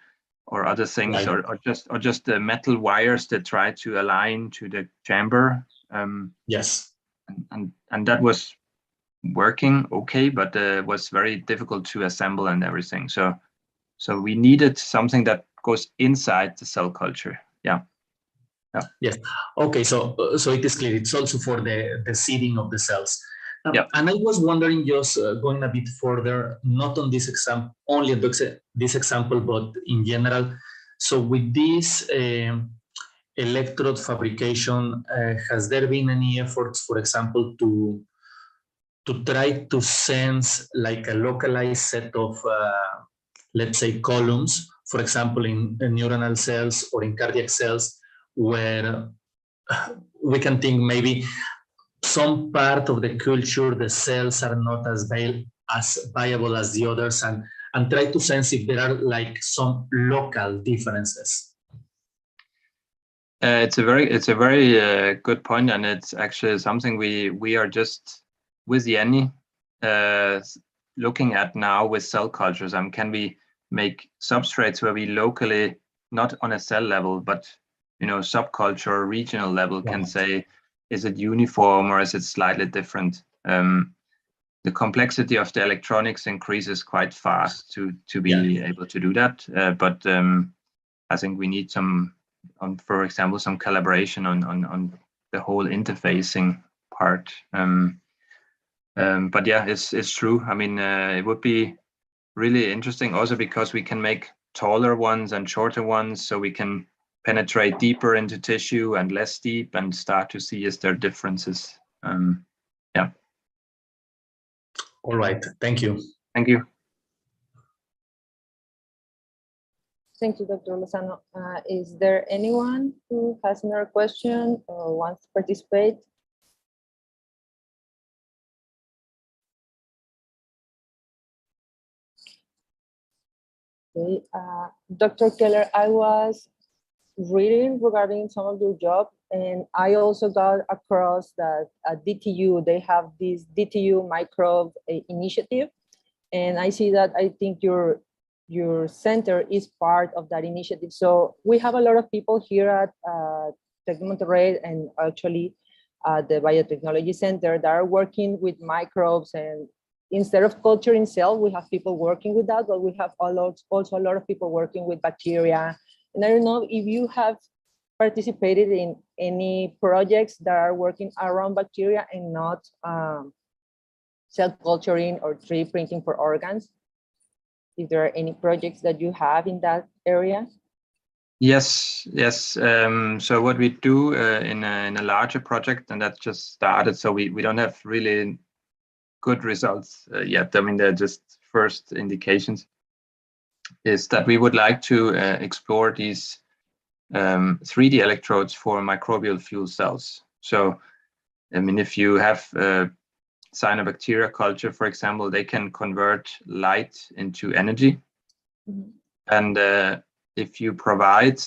other things, right, or just the metal wires that try to align to the chamber. Yes. And that was working okay, but it was very difficult to assemble and everything. So we needed something that goes inside the cell culture. Yeah. Yes. Okay. So it is clear. It's also for the seeding of the cells. And I was wondering, just going a bit further, not on this example, only on this example, but in general. So with this electrode fabrication, has there been any efforts, for example, to try to sense like a localized set of, let's say, columns, for example, in neuronal cells or in cardiac cells, where we can think maybe some part of the culture, the cells are not as viable as the others, and try to sense if there are like some local differences. It's a very good point, and it's actually something we are just with Jenny looking at now with cell cultures. Can we make substrates where we locally, not on a cell level, but subculture or regional level, can say, is it uniform or is it slightly different? The complexity of the electronics increases quite fast to be able to do that. But I think we need some, for example, some collaboration on the whole interfacing part. But yeah, it's true. I mean, it would be really interesting also because we can make taller ones and shorter ones, so we can penetrate deeper into tissue and less deep and start to see is there differences. Yeah. All right. Thank you. Thank you. Thank you, Dr. Lozano. Is there anyone who has another question or wants to participate? Okay. Dr. Keller, I was reading regarding some of your job, and I also got across that at DTU, they have this DTU Micro Initiative, and I see that I think your center is part of that initiative. So we have a lot of people here at Tec de Monterrey and actually the Biotechnology Center that are working with microbes and instead of culturing cells, we have people working with that, but we have also a lot of people working with bacteria. And I don't know if you have participated in any projects that are working around bacteria and not cell culturing or 3D printing for organs. Is there any projects that you have in that area? Yes. So what we do in a larger project, and that just started, so we don't have really good results yet. I mean, they're just first indications, is that we would like to explore these 3D electrodes for microbial fuel cells. So, I mean, if you have cyanobacteria culture, for example, they can convert light into energy. Mm-hmm. And if you provide,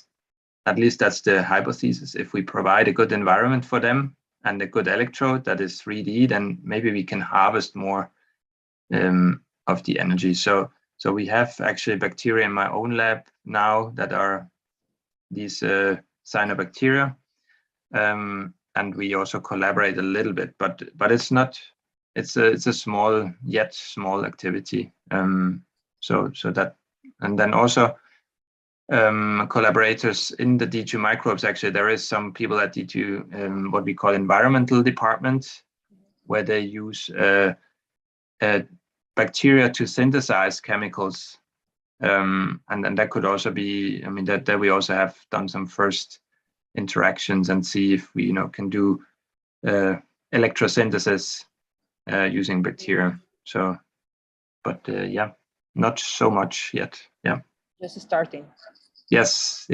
at least that's the hypothesis, if we provide a good environment for them and a good electrode that is 3D, then maybe we can harvest more of the energy. So we have actually bacteria in my own lab now that are these cyanobacteria, and we also collaborate a little bit, but it's not. It's a small activity. So that, and then also collaborators in the Dtu microbes. Actually, there is some people at Dtu, what we call environmental department, where they use bacteria to synthesize chemicals, and that could also be. I mean, that we also have done some first interactions and see if we can do electrosynthesis using bacteria. So, but yeah, not so much yet. Yeah. Just starting. Yes.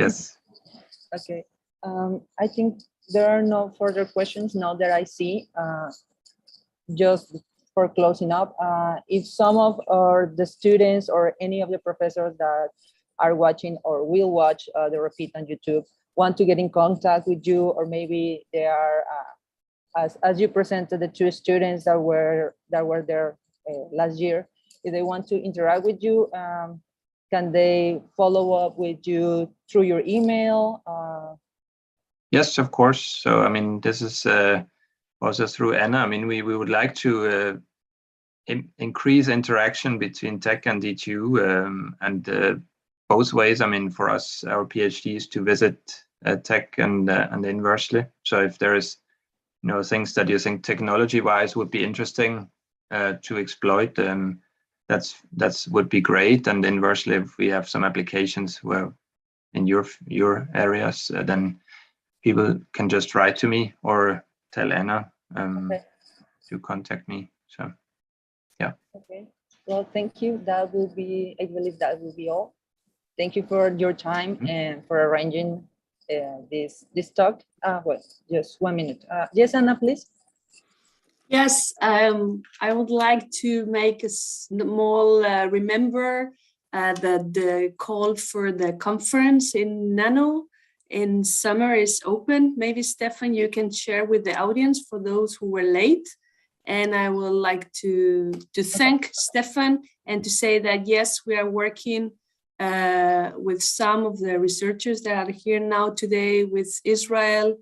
Okay. I think there are no further questions now that I see. Just for closing up, if some of the students or any of the professors that are watching or will watch the repeat on YouTube want to get in contact with you, or maybe they are as you presented the 2 students that were there last year, if they want to interact with you, can they follow up with you through your email? Yes, of course. So I mean, this is also through Anna. I mean, we would like to increase interaction between tech and Dtu, and both ways. I mean, for us, our PhD is to visit tech and inversely. So if there is things that you think technology-wise would be interesting to exploit, that's would be great. And inversely, if we have some applications where in your areas, then people can just write to me or tell Anna to contact me. So yeah. Okay. Well, thank you. I believe that will be all. Thank you for your time and for arranging this talk. Well, just 1 minute. Yes, Anna, please. Yes, I would like to make a small remember that the call for the conference in Nano in summer is open. Maybe Stephan, you can share with the audience for those who were late. And I would like to thank Stephan and to say that yes, we are working with some of the researchers that are here now today, with Israel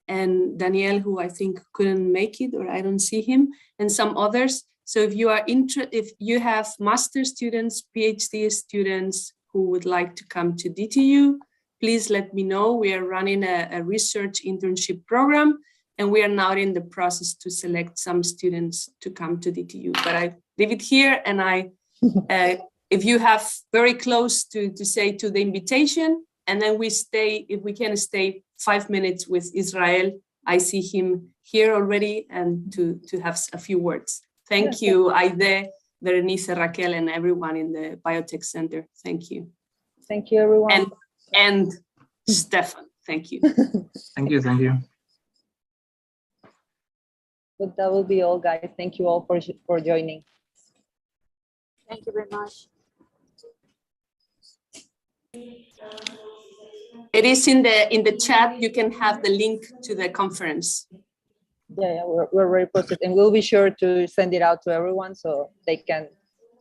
and Daniel, who I think couldn't make it, or I don't see him, and some others. So if you are if you have master students, PhD students who would like to come to DTU, please let me know. We are running a research internship program, and we are now in the process to select some students to come to DTU. But I leave it here, and if you have very close to say to the invitation, and then we stay, if we can stay 5 minutes with Israel. I see him here already, and to have a few words. Thank you, Aide, Berenice, Raquel, and everyone in the Biotech Center. Thank you. Thank you, everyone. And Stephan, thank you. Thank you. But that will be all, guys. Thank you all for joining. Thank you very much. It is in the chat. You can have the link to the conference. Yeah, we're very posted, and we'll be sure to send it out to everyone so they can,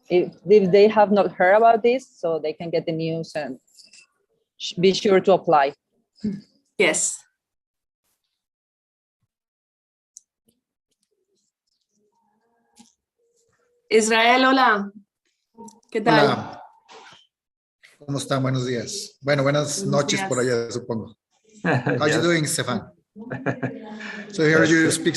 if they have not heard about this, so they can get the news and be sure to apply. Yes. Israel, hola. ¿Qué tal? Hola. ¿Cómo están? Buenos días. Bueno, buenas Buenos noches días. por allá, supongo. How you Yes. doing, Stephan? So here Yes. you speak